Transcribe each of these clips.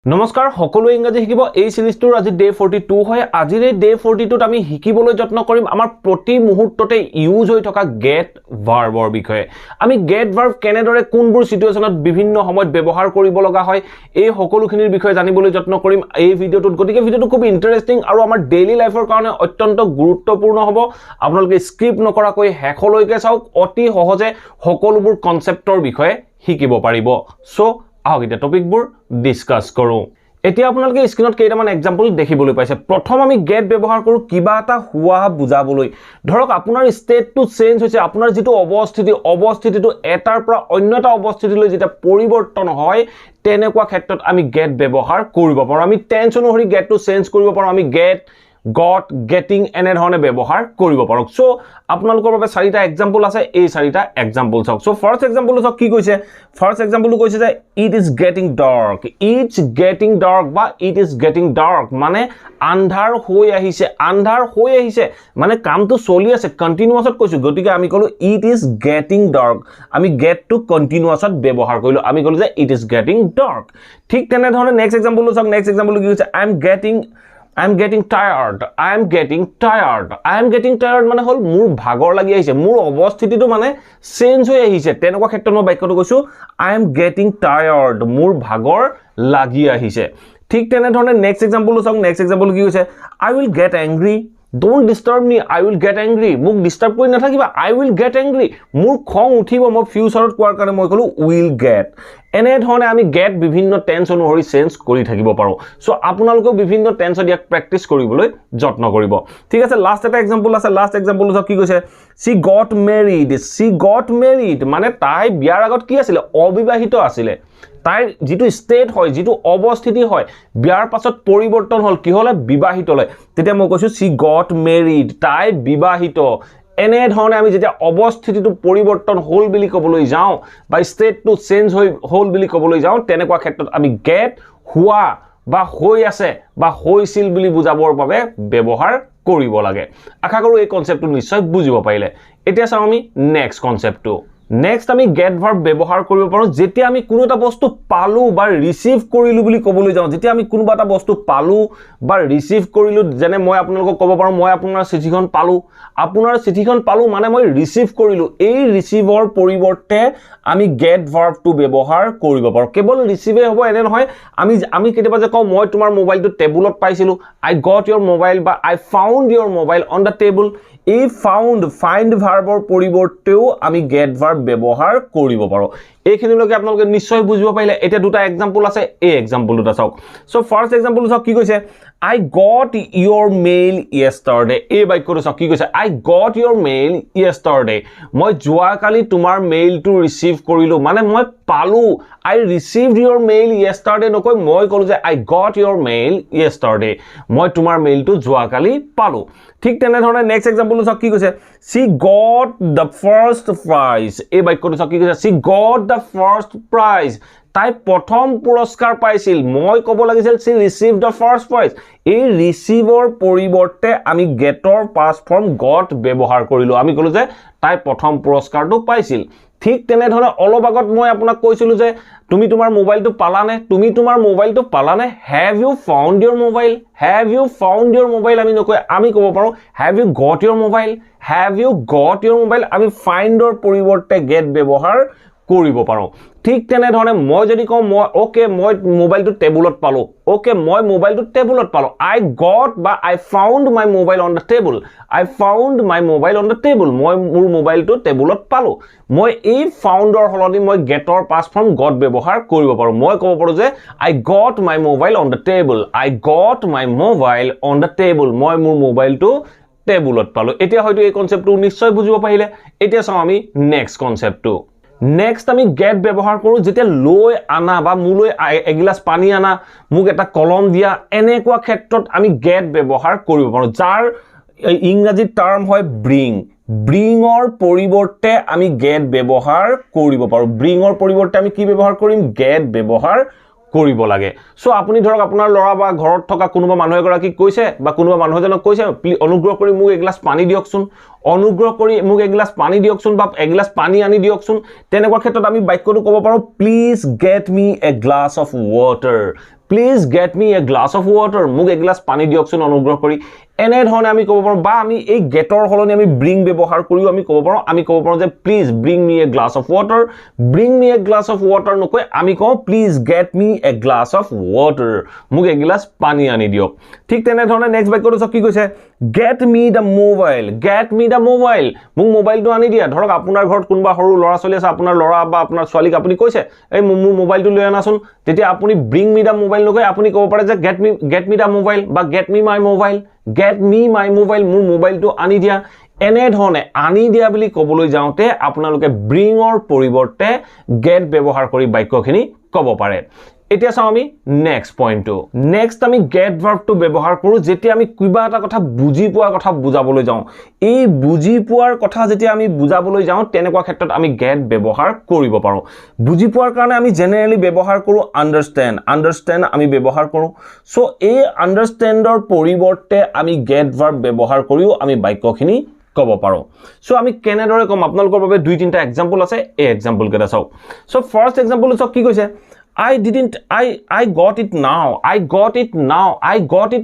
নমস্কাৰ সকলো ইংৰাজী শিকিব এই সিৰিজটোৰ আজি ডে 42 হয় আজিৰ এই ডে 42ত আমি শিকিবলৈ যত্ন কৰিম আমাৰ প্ৰতি মুহূৰ্ততে ইউজ হৈ থকা গেট ভাৰ্বৰ বিষয়ে আমি গেট ভাৰ্ব কেনেদৰে কোনবোৰ সিচুৱেচনত বিভিন্ন সময়ত ব্যৱহাৰ কৰিব লগা হয় এই সকলোখিনিৰ বিষয়ে জানিবলৈ যত্ন কৰিম এই ভিডিওটোত গতিকে ভিডিওটো খুব ইন্টাৰেষ্টিং আৰু আমাৰ ডেইলি লাইফৰ কাৰণে অত্যন্ত গুৰুত্বপূৰ্ণ হ'ব আপোনালোকে স্কিপ নকৰাকৈ হেকলৈকে চাওক অতি সহজে সকলোবোৰ কনসেপ্টৰ বিষয়ে শিকিব পাৰিব সো আহক এটা টপিকবোৰ ডিসকাস কৰো এতিয়া আপোনালোকে স্ক্ৰিনত কেইটামান এক্সাম্পল দেখিবলৈ পাইছে প্ৰথম আমি গেট ব্যৱহাৰ কৰো কিবা এটা হুৱা বুজাবলৈ ধৰক আপোনাৰ ষ্টেটটো চেঞ্জ হৈছে আপোনাৰ যেটো অৱস্থিতিটো এটাৰ পৰা অন্য এটা অৱস্থিতিলৈ যেটা পৰিৱৰ্তন হয় তেনেকুৱা ক্ষেত্ৰত আমি গেট ব্যৱহাৰ কৰিব পাৰো আমি টেন্স অনুসৰি গেটটো চেঞ্জ কৰিব পাৰো আমি গেট got getting এনে ধৰণে ব্যৱহাৰ কৰিব পাৰো সো আপোনালোকৰ বাবে চাৰিটা এক্সাম্পল আছে এই চাৰিটা এক্সাম্পল চাওক সো ফাৰ্স্ট এক্সাম্পল চাওক কি কৈছে ফাৰ্স্ট এক্সাম্পলটো কৈছে যে it is getting dark বা it is getting dark মানে আন্ধাৰ হৈ আহিছে মানে কামটো চলি আছে কন্টিনিউয়াছত কৈছো গতিকে আমি কলো it is getting dark আমি get টো কন্টিনিউয়াছত ব্যৱহাৰ কৰিলো আমি কলো যে it is getting dark ঠিক তেনে ধৰণে নেক্সট এক্সাম্পলটো চাওক নেক্সট এক্সাম্পলটো কি কৈছে I am getting tired মানে হল মোৰ ভাগৰ লাগি আহিছে মোৰ অৱস্থিতিটো মানে চেঞ্জ হৈ আহিছে তেনেকুৱা ক্ষেত্ৰত মই বাক্যটো কৈছো I am getting tired মোৰ ভাগৰ লাগি আহিছে ঠিক তেনে ধৰণে নেক্সট এক্সাম্পলটো চাওক নেক্সট এক্সাম্পল কি কৈছে I will get angry Don't disturb me I will get angry মোক ডিস্টার্ব কৰি নাথাকিবা I will get angry মোৰ খং উঠিব মই ফিউচাৰত কোৱাৰ কাৰণে মই কলো will get এনে ধৰণে আমি get বিভিন্ন টেন্স অনুসৰি চেঞ্জ কৰি থাকিব পাৰো সো আপোনালোকক বিভিন্ন টেন্সত ইয়াক প্ৰেক্টিস কৰিবলৈ যত্ন কৰিব ঠিক আছে লাষ্ট এটা এক্সাম্পল আছে লাষ্ট এক্সাম্পলটো চাওক কি কৈছে she got married মানে তাই বিয়াৰ আগত কি আছিল অবিবাহিত আছিল তাই যেটো ষ্টেট হয় যেটো অৱস্থিতি হয় বিয়াৰ পাছত পৰিৱৰ্তন হল কি হলে বিবাহিত লয় তেতিয়া মই কৈছো she got married তাই বিবাহিত এনে ধৰণে আমি যেতিয়া অৱস্থিতিটো পৰিৱৰ্তন হল বুলি কবলৈ যাওঁ বা ষ্টেটটো চেঞ্জ হল বুলি কবলৈ যাওঁ তেনেকুৱা ক্ষেত্ৰত আমি গেট হুৱা বা হৈ আছে বা হৈছিল বুলি বুজাবৰ বাবে ব্যৱহাৰ কৰিব লাগে আশা কৰো এই কনসেপ্টটো নিশ্চয় বুজিব পাৰিলে এতিয়া চাও আমি নেক্সট কনসেপ্টটো Next আমি get verb ব্যৱহাৰ কৰিব পাৰো যেতিয়া আমি কোনো এটা বস্তু পালো বা ৰিসিভ কৰিলো বুলি কবলৈ যাওঁ যেতিয়া আমি কোনোবা এটা বস্তু পালো বা ৰিসিভ কৰিলো যেনে মই আপোনালোকক ক'ব পাৰো মই আপোনাৰ চিঠিখন পালো মানে মই ৰিসিভ কৰিলো এই ৰিসিভৰ পৰিৱৰ্তে আমি get verb টো ব্যৱহাৰ কৰিব পাৰো কেৱল ৰিসিভে হ'ব এনে নহয় আমি কেতিয়াবা যে কওঁ মই তোমাৰ মোবাইলটো টেবুলত পাইছিলো I got your mobile বা I found your mobile on the table এই find ভাৰ্বৰ পৰিৱৰ্তেও আমি get verb ব্যৱহাৰ কৰিব পাৰো এইখিনিলৈকে আপোনালোকে নিশ্চয় বুজিব পাৰিলে এতিয়া দুটা এক্সাম্পল আছে এই এক্সাম্পল দুটা চাওক সো ফাৰ্স্ট এক্সাম্পল চাওক কি কৈছে I got your mail yesterday এই বাক্যটো চাওক কি কৈছে I got your mail yesterday মই যোৱাকালি তোমাৰ মেইলটো ৰিসিভ কৰিলো মানে মই পালো I received your mail yesterday নকৈ মই কলো যে I got your mail yesterday মই তোমাৰ মেইলটো যোৱাকালি পালো ঠিক তেনে ধৰণে নেক্সট এক্সাম্পলটো চাওক কি কৈছে she got the first prize এই বাক্যটো চাওক কি কৈছে she got the first prize তাই প্ৰথম পুৰস্কাৰ পাইছিল মই ক'ব লাগিছিল she received the first prize এই ৰিসিভৰ পৰিৱৰ্তে আমি গেটৰ past form got ব্যৱহাৰ কৰিলো আমি কলো যে তাই প্ৰথম পুৰস্কাৰটো পাইছিল ঠিক তেনে ধৰণে অলপ আগত মই আপোনাক কৈছিলো যে তুমি তোমাৰ মোবাইলটো পালানে have you found your mobile আমি নকৈ আমি ক'ব পাৰো have you got your mobile আমি find ৰ পৰিৱৰ্তে get ব্যৱহাৰ কৰিব পাৰো ঠিক তেনে ধৰণে মই যদি কওঁ মই মোবাইলটো টেবুলত পালো I got বা I found my mobile on the table মই মোৰ মোবাইলটো টেবুলত পালো মই এই ফাউণ্ডৰ হলনি মই গেটৰ পাষ্ট ফৰ্ম got ব্যৱহাৰ কৰিব পাৰো মই ক'ব পাৰো যে I got my mobile on the table মই মোৰ মোবাইলটো টেবুলত পালো এতিয়া হয়তো এই কনসেপ্টটো নিশ্চয় বুজিব পাৰিলে এতিয়া চাও আমি নেক্সট কনসেপ্টটো Next আমি get ব্যৱহাৰ কৰো যেতিয়া লৈ আনা বা মুলৈ এগিলাস পানী আনা মুক এটা কলম দিয়া এনেকুৱা ক্ষেত্ৰত আমি get ব্যৱহাৰ কৰিব পাৰো যাৰ ইংৰাজী টাৰ্ম হয় bring ৰ পৰিৱৰ্তে আমি get ব্যৱহাৰ কৰিব পাৰো bring ৰ পৰিৱৰ্তে আমি কি ব্যৱহাৰ কৰিম get ব্যৱহাৰ কৰিব লাগে সো আপুনি ধৰক আপোনাৰ লৰা বা ঘৰত থকা কোনোবা মানুহ এগৰাকী কৈছে বা কোনোবা মানুহজনক কৈছে অনুগ্ৰহ কৰি মোক এগিলাস পানী দিয়কচোন বা এগিলাস পানী আনি দিয়কচোন তেনেকুৱা ক্ষেত্ৰত আমি বাক্যটো ক'ব পাৰো please get me a glass of water please get me a glass of water মোক এগিলাছ পানী দিয়কচোন অনুগ্ৰহ কৰি এনে ধৰণে আমি ক'ব পাৰোঁ বা আমি এই গেটৰ হলনি আমি ব্ৰিং ব্যৱহাৰ কৰিও আমি ক'ব পাৰোঁ যে please bring me a glass of water bring me a glass of water নকৈ আমি কওঁ please get me a glass of water মোক এগিলাছ পানী আনি দিয়ক ঠিক তেনে ধৰণে নেক্সট বাক্যটো চাওক কি কৈছে গেট মি দ্য মোবাইল মোক মোবাইলটো আনি দিয়া ধৰক আপোনাৰ ঘৰত কোনোবা সৰু ল'ৰা ছোৱালী আছে আপোনাৰ ল'ৰা বা আপোনাৰ ছোৱালীক আপুনি কৈছে এই মোৰ মোবাইলটো লৈ আনাচোন তেতিয়া আপুনি ব্ৰিং মি দ্য মোবাইল নকৈ আপুনি ক'ব পাৰে যে গেট মি দ্য মোবাইল বা গেট মি মাই মোবাইল মোৰ মোবাইলটো আনি দিয়া এনে ধৰণে আনি দিয়া বুলি ক'বলৈ যাওঁতে আপোনালোকে ব্ৰিঙৰ পৰিৱৰ্তে গেট ব্যৱহাৰ কৰি বাক্যখিনি ক'ব পাৰে এতিয়া চাওঁ আমি নেক্সট পইণ্টটো নেক্সট আমি গেট ভাৰ্বটো ব্যৱহাৰ কৰোঁ যেতিয়া আমি কিবা এটা কথা বুজি পোৱাৰ কথা বুজাবলৈ যাওঁ এই বুজি পোৱাৰ কথা যেতিয়া আমি বুজাবলৈ যাওঁ তেনেকুৱা ক্ষেত্ৰত আমি গেট ব্যৱহাৰ কৰিব পাৰোঁ বুজি পোৱাৰ কাৰণে আমি জেনেৰেলি ব্যৱহাৰ কৰোঁ আণ্ডাৰষ্টেণ্ড আমি ব্যৱহাৰ কৰোঁ চ' এই আণ্ডাৰষ্টেণ্ডৰ পৰিৱৰ্তে আমি গেট ভাৰ্ব ব্যৱহাৰ কৰিও আমি বাক্যখিনি ক'ব পাৰোঁ চ' আমি কেনেদৰে ক'ম আপোনালোকৰ বাবে দুই তিনিটা এক্সাম্পল আছে এই এক্সাম্পল কেইটা চাওক চ' ফাৰ্ষ্ট এক্সাম্পলটো চাওক কি কৈছে I got it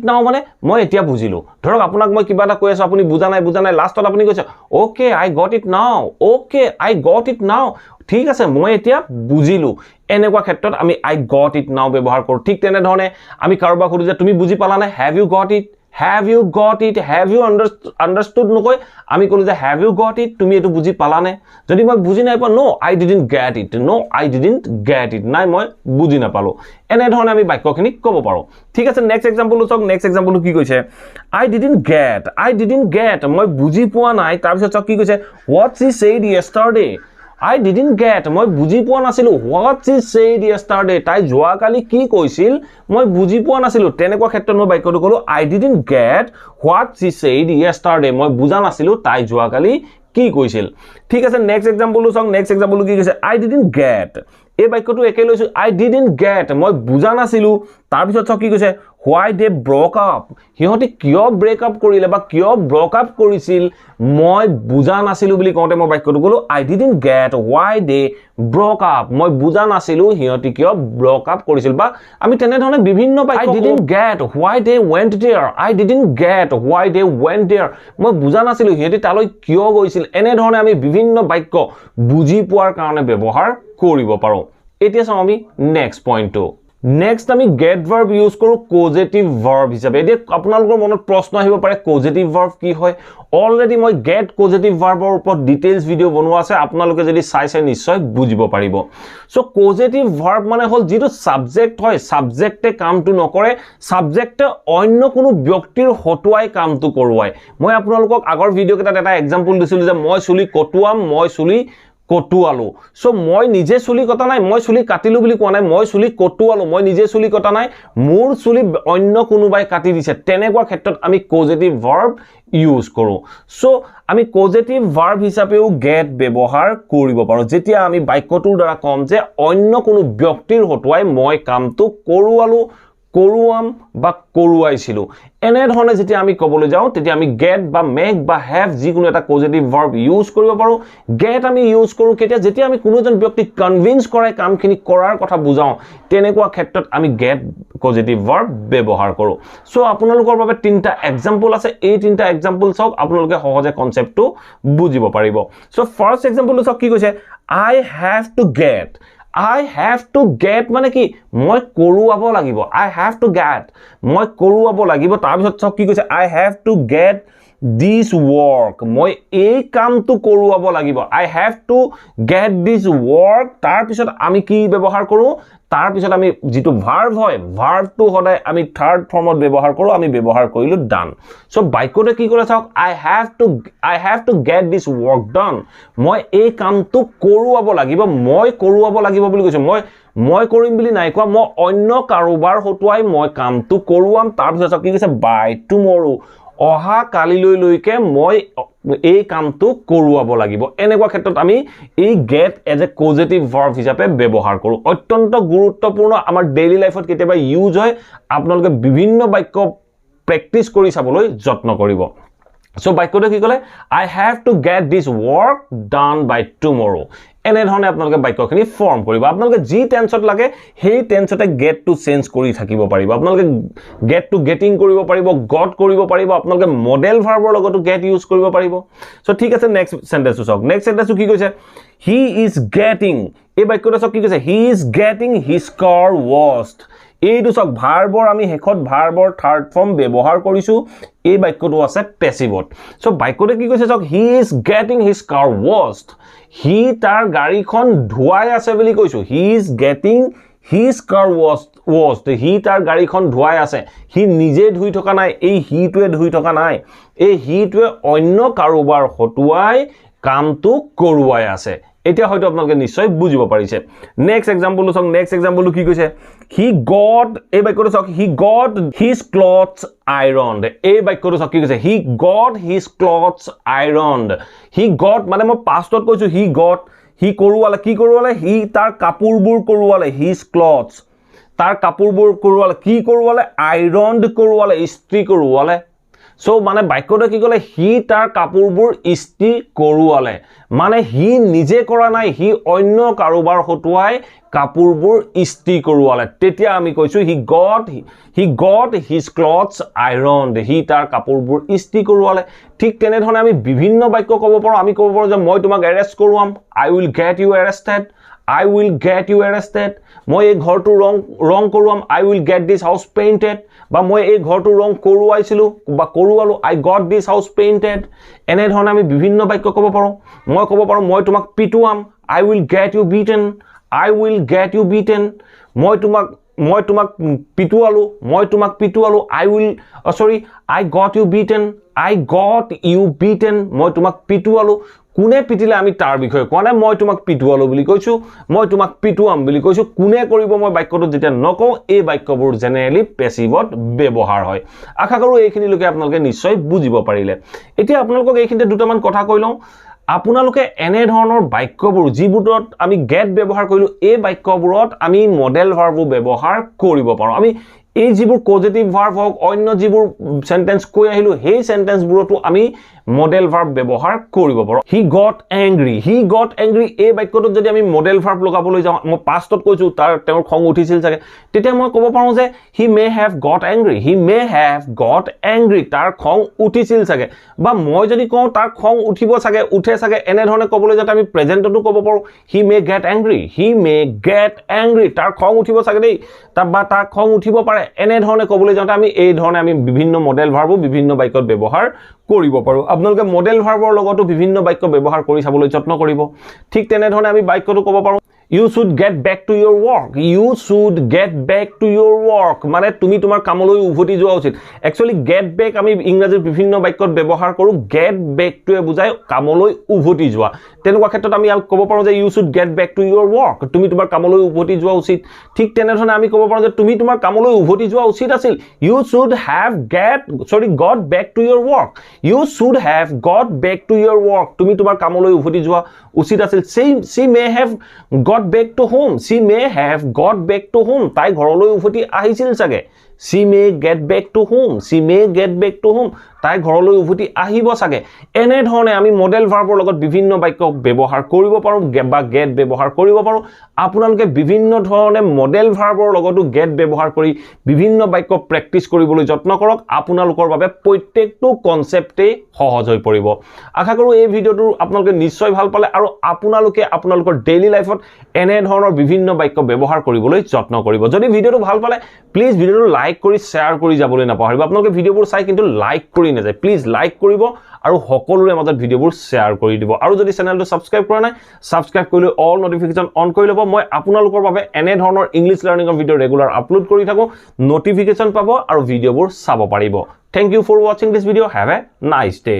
now মানে মই এতিয়া বুজিলো ধৰক আপোনাক মই কিবা এটা কৈ আছো আপুনি বুজা নাই লাষ্টত আপুনি কৈছে okay I got it now ঠিক আছে মই এতিয়া বুজিলো এনেকুৱা ক্ষেত্ৰত আমি I got it now ব্যৱহাৰ কৰোঁ ঠিক তেনে ধৰণে আমি কাৰোবাক সুধো যে তুমি বুজি পালানে have you understood নকৈ আমি ক'লো যে have you got it তুমি এটো বুজি পালানে যদি মই বুজি নাই পা no I didn't get it নাই মই বুজি নাপালো এনে ধৰণে আমি বাক্যখিনি ক'ব পাৰো ঠিক আছে নেক্সট এক্সাম্পল চাওক নেক্সট এক্সাম্পলটো কি কৈছে I didn't get মই বুজি পোৱা নাই তাৰ পিছত চাওক কি কৈছে what she said yesterday I didn't get মই বুজি পোৱা নাছিলো what she said yesterday তাই যোৱাকালি কি কৈছিল মই বুজি পোৱা নাছিলো তেনেকুৱা ক্ষেত্ৰত মই বাক্যটো ক'লো I didn't get what she said yesterday মই বুজা নাছিলো তাই যোৱাকালি কি কৈছিল ঠিক আছে নেক্সট এক্সাম্পলটো চাওক নেক্সট এক্সাম্পলটো কি কৈছে I didn't get এই বাক্যটো একে লৈছো I didn't get মই বুজা নাছিলো তাৰ পিছত চাওক কি কৈছে why they broke up হিহতি কিয় ব্ৰেক আপ কৰিলে বা কিয় ব্ৰেক আপ কৰিছিল মই বুজা নাছিলো বুলি কওঁতে মই বাক্যটো ক'লো I didn't get why they broke up মই বুজা নাছিলো হিহতি কিয় ব্ৰেক আপ কৰিছিল বা আমি তেনে ধৰণে বিভিন্ন বাক্য I didn't get why they went there মই বুজা নাছিলো হিহতি তালৈ কিয় গৈছিল এনে ধৰণে আমি বিভিন্ন বাক্য বুজি পোৱাৰ কাৰণে ব্যৱহাৰ কৰিব পাৰো এতিয়া চাওঁ আমি নেক্সট পইণ্টটো নেক্সট আমি গেট ভাৰ্ব ইউজ কৰোঁ কজেটিভ ভাৰ্ব হিচাপে এতিয়া আপোনালোকৰ মনত প্ৰশ্ন আহিব পাৰে কজেটিভ ভাৰ্ব কি হয় অলৰেডি মই গেট কজেটিভ ভাৰ্বৰ ওপৰত ডিটেইলছ ভিডিও বনোৱা আছে আপোনালোকে যদি চাইছে নিশ্চয় বুজিব পাৰিব সো কজেটিভ ভাৰ্ব মানে হ'ল যেটো সাবজেক্ট হয় সাবজেক্টে কামটো নকৰে সাবজেক্টে অন্য কোনো ব্যক্তিৰ হতুৱাই কামটো কৰোৱায় মই আপোনালোকক আগৰ ভিডিও কেইটাত এটা এক্সাম্পল দিছিলো যে মই চুলি কটুৱাম মই চুলি কটুৱালো সো মই নিজে চুলি কটা নাই মই চুলি কাটিলো বুলি কোৱা নাই মই চুলি কটুৱালো মই নিজে চুলি কটা নাই মোৰ চুলি অন্য কোনোবাই কাটি দিছে তেনেকুৱা ক্ষেত্ৰত আমি কজেটিভ ভাৰ্ব ইউজ কৰো সো আমি কজেটিভ ভাৰ্ব হিচাপেও গেট ব্যৱহাৰ কৰিব পাৰো যেতিয়া আমি বাক্যটোৰ দ্বাৰা কম যে অন্য কোনো ব্যক্তিৰ হতুৱাই মই কামটো কৰোৱালো কৰোৱাম বা কৰোৱাইছিলো এনে ধৰণে যেতিয়া আমি ক'বলৈ যাওঁ তেতিয়া আমি গেট বা মেক বা হ্যাভ যিকোনো এটা পজিটিভ ভাৰ্ব ইউজ কৰিব পাৰো গেট আমি ইউজ কৰো কেতিয়া যেতিয়া আমি কোনোজন ব্যক্তিক কনভিন্স কৰাই কামখিনি কৰাৰ কথা বুজাও তেনেকুৱা ক্ষেত্ৰত আমি গেট পজিটিভ ভাৰ্ব ব্যৱহাৰ কৰো সো আপোনালোকৰ বাবে তিনটা এক্সাম্পল আছে এই তিনটা এক্সাম্পল চাওক আপোনালোকে সহজে কনসেপ্টটো বুজিব পাৰিব সো ফাৰ্স্ট এক্সাম্পলটো চাওক কি কৈছে I have to get মানে কি মই কৰোৱাব লাগিব I have to get মই কৰোৱাব লাগিব তাৰ পিছত চাওক কি কৈছে I have to get this work মই এই কামটো কৰোৱাব লাগিব I have to get this work তাৰ পিছত আমি কি ব্যৱহাৰ কৰো তাৰ পিছত আমি যেটো ভাৰ্ব হয় ভাৰ্বটো সদায় আমি থাৰ্ড ফৰ্মত ব্যৱহাৰ কৰো আমি ব্যৱহাৰ কৰিলো done সো বাক্যতে কি কৰে চাওক I have to get this work done মই এই কামটো কৰোৱাব লাগিব মই কৰোৱাব লাগিব বুলি কৈছো মই কৰিম বুলি নাই কোৱা মই অন্য কাৰোবাৰ হতুৱাই মই কামটো কৰোৱাম তাৰ পিছত চাওক কি কৈছে by tomorrow অহা কালিলৈ লৈকে মই এই কামটো কৰোৱাব লাগিব এনেকুৱা ক্ষেত্ৰত আমি এই get as a positive verb হিচাপে ব্যৱহাৰ কৰো অত্যন্ত গুৰুত্বপূৰ্ণ আমাৰ ডেইলি লাইফত কেতিয়াবা ইউজ হয় আপোনালোকে বিভিন্ন বাক্য প্ৰেক্টিস কৰি চাবলৈ যত্ন কৰিব সো বাক্যটো কি ক'লে I have to get this work done by tomorrow এনে ধৰণে আপোনালোকে বাক্যখিনি ফৰ্ম কৰিব আপোনালোকে যি টেন্সত লাগে সেই টেন্সতে গেট টু চেঞ্জ কৰি থাকিব পাৰিব আপোনালোকে গেট টু গেটিং কৰিব পাৰিব গট কৰিব পাৰিব আপোনালোকে মডেল ভাৰ্বৰ লগতো গেট ইউজ কৰিব পাৰিব সো ঠিক আছে নেক্সট সেন্টেন্সটো চাওক নেক্সট সেন্টেন্সটো কি কৈছে হি ইজ গেটিং এই বাক্যটো চাওক কি কৈছে he is getting his car washed এইটো চাওক ভাৰ্বৰ আমি হেকত ভাৰ্বৰ থাৰ্ড ফৰ্ম ব্যৱহাৰ কৰিছো এই বাক্যটো আছে পেসিভত সো বাক্যটো কি কৈছে চাওক he is getting his car washed হি তাৰ গাড়ীখন ধুৱাই আছে বুলি কৈছো he is getting his car washed হি তাৰ গাড়ীখন ধুৱাই আছে হি নিজে ধুই থকা নাই এই হিটোৱে ধুই থকা নাই এই হিটোৱে অন্য কাৰোবাৰ হতুৱাই কামটো কৰোৱাই আছে এতিয়া হয়তো আপোনালোকে নিশ্চয় বুজিব পাৰিছে নেক্সট এক্সাম্পল চাওক নেক্সট এক্সাম্পল কি কৈছে হি গট এই বাক্যটো চাওক he got his clothes ironed এই বাক্যটো চাওক কি কৈছে he got his clothes ironed he got মানে মই পাষ্টত কৈছো হি গট হি কৰোৱালে কি কৰোৱালে হি তাৰ কাপোৰবোৰ কৰোৱালে হিজ ক্লথস তাৰ কাপোৰবোৰ কৰোৱালে কি কৰোৱালে আইৰনড কৰোৱালে ইস্ত্ৰি কৰোৱালে সো মানে বাক্যটো কি কলে হি তাৰ কাপোৰবোৰ ইস্ত্ৰি কৰোৱালে মানে হি নিজে কৰা নাই হি অন্য কাৰোবাৰ হতুৱাই কাপোৰবোৰ ইস্ত্ৰি কৰোৱালে তেতিয়া আমি কৈছো হি গট হিজ ক্লথস আইৰনড হি তাৰ কাপোৰবোৰ ইস্ত্ৰি কৰোৱালে ঠিক তেনে ধৰণে আমি বিভিন্ন বাক্য ক'ব পাৰো আমি ক'ব পাৰো যে মই তোমাক এৰেষ্ট কৰোৱাম I will get you arrested I will get you arrested মই এই ঘৰটো ৰং কৰোৱাম I will get this house painted বা মই এই ঘৰটো ৰং কৰোৱাইছিলো বা কৰোৱালো I got this house painted এনে ধৰণে আমি বিভিন্ন বাক্য ক'ব পাৰো মই ক'ব পাৰো মই তোমাক পিটুৱাম I will get you beaten I will get you beaten মই তোমাক পিটুৱালো I got you beaten মই তোমাক পিটুৱালো কোনে পিটিলে আমি তাৰ বিষয়ে কোৱা নাই মই তোমাক পিটুৱালো বুলি কৈছো মই তোমাক পিটুৱাম বুলি কৈছো কোনে কৰিব মই বাক্যটো যেতিয়া নকওঁ এই বাক্যবোৰ জেনেৰেলি পেসিভত ব্যৱহাৰ হয় আশা কৰো এইখিনি লোকে আপোনালোকে নিশ্চয় বুজিব পাৰিলে এতিয়া আপোনালোকক এইখিনিতে দুটামান কথা কৈ লওঁ আপোনালোকে এনে ধৰণৰ বাক্যবোৰ যিবোৰত আমি গেট ব্যৱহাৰ কৰিলো এই বাক্যবোৰত আমি মডেল ভাৰ্বও ব্যৱহাৰ কৰিব পাৰো আমি এই যিবোৰ পজিটিভ ভাৰ্ব হওক অন্য যিবোৰ সেন্টেন্স কৈ আহিলো সেই সেন্টেন্সবোৰতো আমি মডেল ভাৰ্ব ব্যৱহাৰ কৰিব পাৰো হি গট এংগ্ৰি এই বাক্যটোত যদি আমি মডেল ভাৰ্ব লগাবলৈ যাওঁ মই পাষ্টত কৈছো তেওঁৰ খং উঠিছিল চাগে তেতিয়া মই ক'ব পাৰো যে হি মে হেভ গট এংগ্ৰি তাৰ খং উঠিছিল চাগে বা মই যদি কওঁ তাৰ খং উঠিব চাগে উঠে চাগে এনে ধৰণে ক'বলৈ যাতে আমি প্ৰেজেন্টতো ক'ব পাৰো হি মে গেট এংগ্ৰি তাৰ খং উঠিব চাগে দেই তাৰ খং উঠিব পাৰে এনে ধৰণে ক'বলৈ যাওঁতে আমি এই ধৰণে আমি বিভিন্ন মডেল ভাৰ্বো বিভিন্ন বাক্যত ব্যৱহাৰ কৰিব পাৰো আপোনালোকে মডেল ভাৰ্বৰ লগতো বিভিন্ন বাক্য ব্যৱহাৰ কৰি চাবলৈ যত্ন কৰিব ঠিক তেনে ধৰণে আমি বাক্যটো ক'ব পাৰো You should get back to your work মানে তুমি তোমাৰ কামলৈ উভতি যোৱা উচিত একচুয়ালি get back আমি ইংৰাজীৰ বিভিন্ন বাক্যত ব্যৱহাৰ কৰো get back টোৱে বুজায় কামলৈ উভতি যোৱা তেনেকুৱা ক্ষেত্ৰত আমি ক'ব পাৰো যে you should get back to your work তুমি তোমাৰ কামলৈ উভতি যোৱা উচিত ঠিক তেনে ধৰণে আমি ক'ব পাৰো যে তুমি তোমাৰ কামলৈ উভতি যোৱা উচিত আছিল you should have got back to your work তুমি তোমাৰ কামলৈ উভতি যোৱা উচিত আছিল she may have got back to home তাই ঘৰলৈ উভতি আহিছিল চাগে she may get back to home তাই ঘৰলৈ উভতি আহিব চাগে এনে ধৰণে আমি মডেল ভাৰ্বৰ লগত বিভিন্ন বাক্য ব্যৱহাৰ কৰিব পাৰো বা গেট ব্যৱহাৰ কৰিব পাৰো আপোনালোকে বিভিন্ন ধৰণে মডেল ভাৰ্বৰ লগতো গেট ব্যৱহাৰ কৰি বিভিন্ন বাক্য প্ৰেক্টিস কৰিবলৈ যত্ন কৰক আপোনালোকৰ বাবে প্ৰত্যেকটো কনসেপ্টে সহজ হৈ পৰিব আশা কৰো এই ভিডিওটো আপোনালোকে নিশ্চয় ভাল পালে আৰু আপোনালোকে আপোনালোকৰ ডেইলি লাইফত এনে ধৰণৰ বিভিন্ন বাক্য ব্যৱহাৰ কৰিবলৈ যত্ন কৰিব যদি ভিডিওটো ভাল পালে প্লিজ ভিডিওটো লাইক কৰি শেয়াৰ কৰি যাবলৈ নাপাহৰিব আপোনালোকে ভিডিওবোৰ চাই কিন্তু লাইক কৰি নাযায় প্লিজ লাইক কৰিব আৰু সকলোৰে মাজত ভিডিওবোৰ শেয়াৰ কৰি দিব আৰু যদি চেনেলটো সাবস্ক্ৰাইব কৰা নাই সাবস্ক্ৰাইব কৰিলে অল নটিফিকেশন অন কৰি ল'ব মই আপোনালোকৰ বাবে এনে ধৰণৰ ইংলিশ লাৰ্নিংৰ ভিডিও ৰেগুলাৰ আপলোড কৰি থাকো নটিফিকেশন পাব আৰু ভিডিওবোৰ চাব পাৰিব thank you for watching this video have a nice day